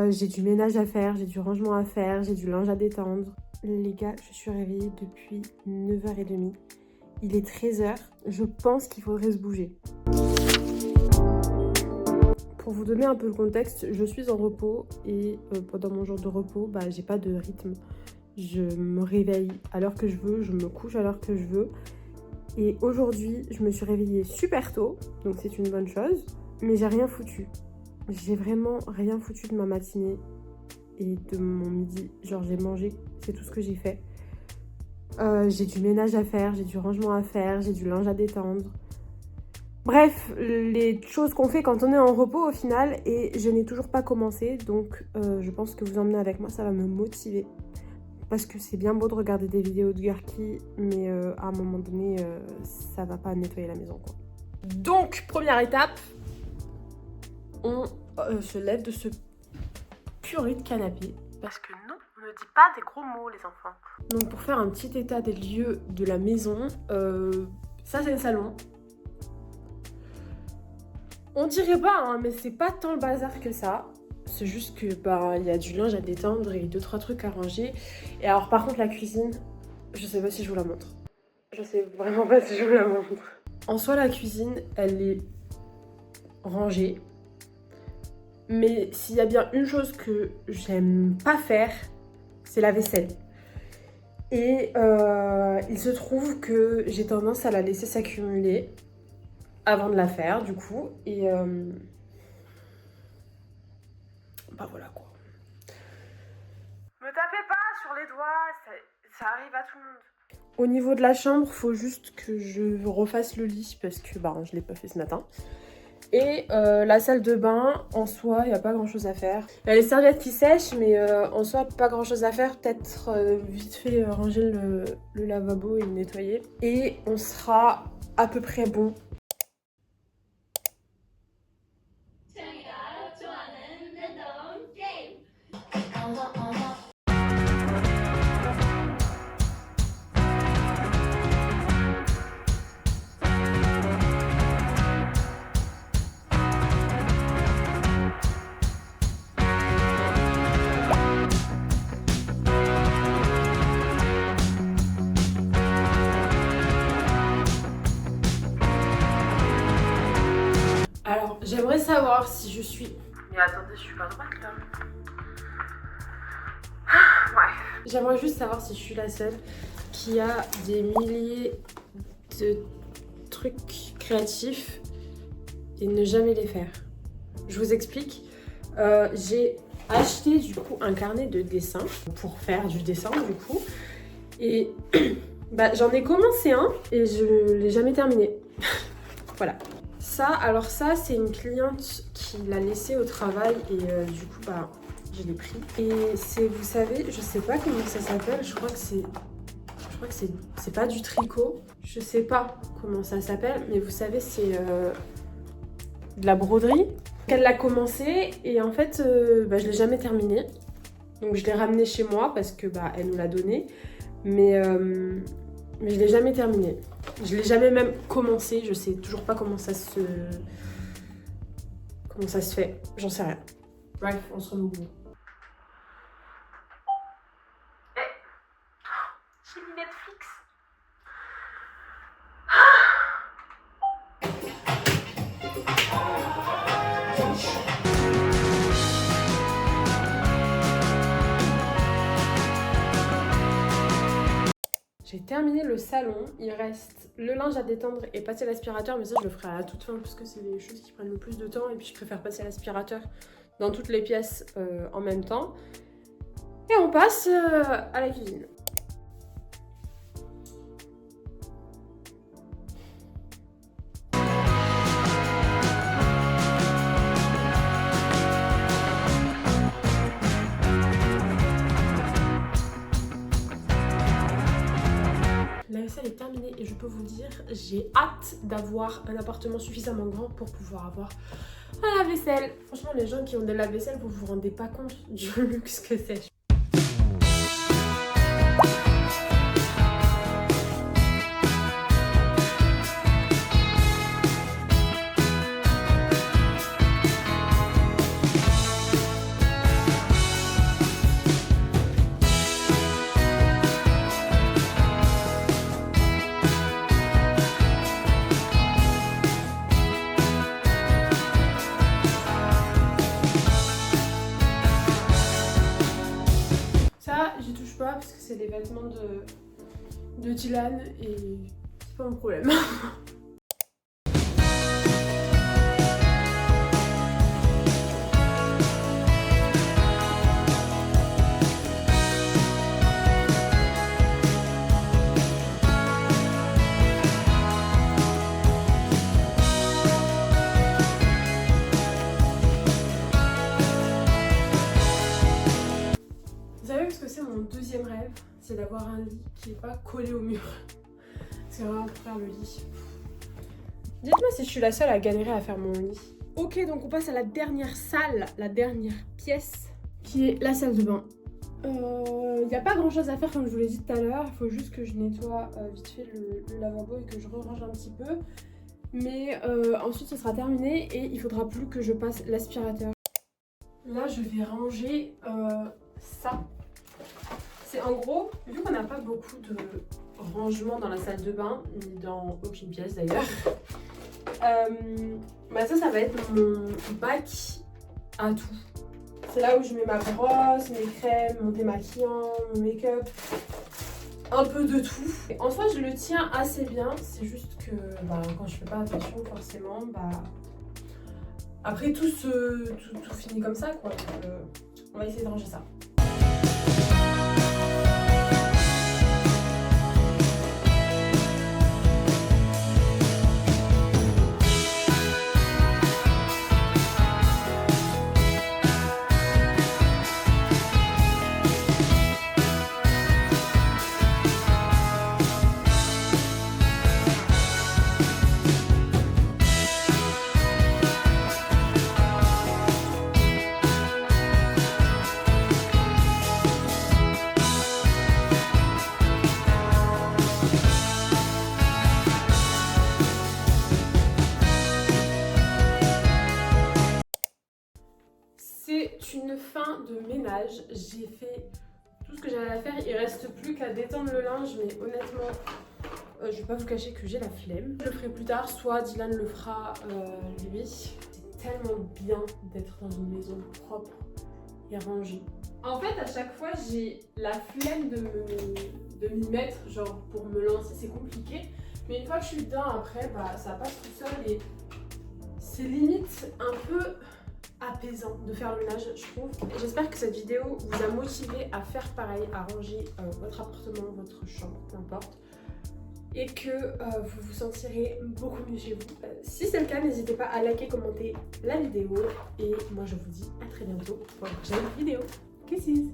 J'ai du ménage à faire, j'ai du rangement à faire, j'ai du linge à détendre. Les gars, je suis réveillée depuis 9h30. Il est 13h. Je pense qu'il faudrait se bouger. Pour vous donner un peu le contexte, je suis en repos et pendant mon jour de repos, j'ai pas de rythme. Je me réveille à l'heure que je veux, je me couche à l'heure que je veux. Et aujourd'hui, je me suis réveillée super tôt, donc c'est une bonne chose. Mais j'ai rien foutu. J'ai vraiment rien foutu de ma matinée et de mon midi. Genre j'ai mangé, c'est tout ce que j'ai fait. J'ai du ménage à faire, j'ai du rangement à faire, j'ai du linge à détendre. Bref, les choses qu'on fait quand on est en repos au final, et je n'ai toujours pas commencé, donc je pense que vous emmener avec moi, ça va me motiver. Parce que c'est bien beau de regarder des vidéos de Gurki, mais à un moment donné, ça va pas nettoyer la maison, quoi. Donc, première étape, on se lève de ce purée de canapé. Parce que non, on ne dit pas des gros mots, les enfants. Donc, pour faire un petit état des lieux de la maison, ça c'est le salon. On dirait pas, hein, mais c'est pas tant le bazar que ça. C'est juste que il y a du linge à détendre et 2-3 trucs à ranger. Et alors par contre la cuisine, je sais pas si je vous la montre. Je sais vraiment pas si je vous la montre. En soi la cuisine, elle est rangée. Mais s'il y a bien une chose que j'aime pas faire, c'est la vaisselle. Et il se trouve que j'ai tendance à la laisser s'accumuler avant de la faire du coup. Et voilà quoi. Me tapez pas sur les doigts, ça arrive à tout le monde. Au niveau de la chambre, faut juste que je refasse le lit parce que je l'ai pas fait ce matin. Et la salle de bain, en soi, il n'y a pas grand chose à faire. Il y a les serviettes qui sèchent, mais en soi, pas grand chose à faire. Peut-être vite fait ranger le lavabo et le nettoyer. Et on sera à peu près bon. Alors, j'aimerais savoir si je suis... Mais attendez, je suis pas droite là. Ouais. J'aimerais juste savoir si je suis la seule qui a des milliers de trucs créatifs et ne jamais les faire. Je vous explique. J'ai acheté du coup un carnet de dessin pour faire du dessin du coup. Et j'en ai commencé un et je l'ai jamais terminé. Voilà. Ça, c'est une cliente qui l'a laissé au travail et du coup, je l'ai pris. Et c'est, vous savez, je sais pas comment ça s'appelle, je crois que c'est pas du tricot. Je sais pas comment ça s'appelle, mais vous savez, c'est de la broderie. Elle l'a commencé et en fait, je l'ai jamais terminé. Donc je l'ai ramené chez moi parce que elle nous l'a donné. Mais je l'ai jamais terminé. Je l'ai jamais même commencé. Je sais toujours pas comment ça se fait. J'en sais rien. Bref, on se remet au bout. J'ai mis Netflix. J'ai terminé le salon, il reste le linge à détendre et passer l'aspirateur, mais ça je le ferai à la toute fin parce que c'est les choses qui prennent le plus de temps et puis je préfère passer l'aspirateur dans toutes les pièces en même temps. Et on passe à la cuisine. La vaisselle est terminée et je peux vous dire, j'ai hâte d'avoir un appartement suffisamment grand pour pouvoir avoir un lave-vaisselle. Franchement, les gens qui ont des lave-vaisselle, vous vous rendez pas compte du luxe que c'est. touche pas parce que c'est les vêtements de Dylan et c'est pas mon problème. Vous savez parce que c'est mon deuxième rêve, c'est d'avoir un lit qui n'est pas collé au mur. C'est vraiment pour faire le lit. Dites-moi si je suis la seule à galérer à faire mon lit. Ok, donc on passe à la dernière salle, la dernière pièce, qui est la salle de bain. Il n'y a pas grand chose à faire comme je vous l'ai dit tout à l'heure, il faut juste que je nettoie vite fait le lavabo et que je range un petit peu. Mais ensuite ce sera terminé et il faudra plus que je passe l'aspirateur. Là je vais ranger ça. C'est en gros, vu qu'on n'a pas beaucoup de rangement dans la salle de bain, ni dans aucune pièce d'ailleurs, bah ça va être mon bac à tout. C'est là où je mets ma brosse, mes crèmes, mon démaquillant, mon make-up, un peu de tout. Et en soi je le tiens assez bien, c'est juste que bah, quand je fais pas attention forcément, bah après tout finit comme ça quoi. Donc, on va essayer de ranger ça. C'est une fin de ménage, j'ai fait tout ce que j'avais à faire, il reste plus qu'à détendre le linge mais honnêtement je vais pas vous cacher que j'ai la flemme. Je le ferai plus tard, soit Dylan le fera lui. C'est tellement bien d'être dans une maison propre et rangée. En fait à chaque fois j'ai la flemme de m'y mettre, genre pour me lancer c'est compliqué. Mais une fois que je suis dedans après bah ça passe tout seul et c'est limite un peu apaisant de faire le ménage je trouve. J'espère que cette vidéo vous a motivé à faire pareil, à ranger votre appartement, votre chambre, peu importe, et que vous vous sentirez beaucoup mieux chez vous. Si c'est le cas, n'hésitez pas à liker, commenter la vidéo et moi je vous dis à très bientôt pour une prochaine vidéo. Kisses.